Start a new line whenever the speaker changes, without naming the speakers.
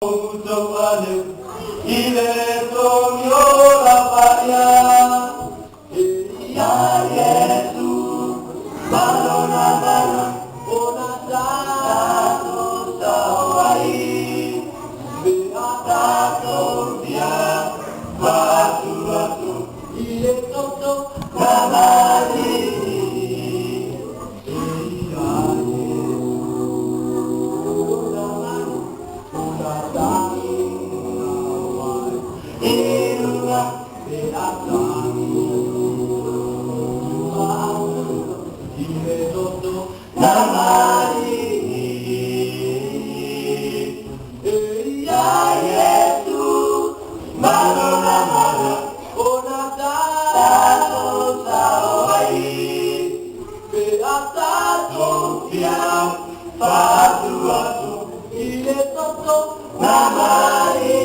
Utuanu ile tomyo lapaya ya Yesu balona bala ona tato sawai beata dia batu batu ile toto kamari Patu, il est tonton, la Marie.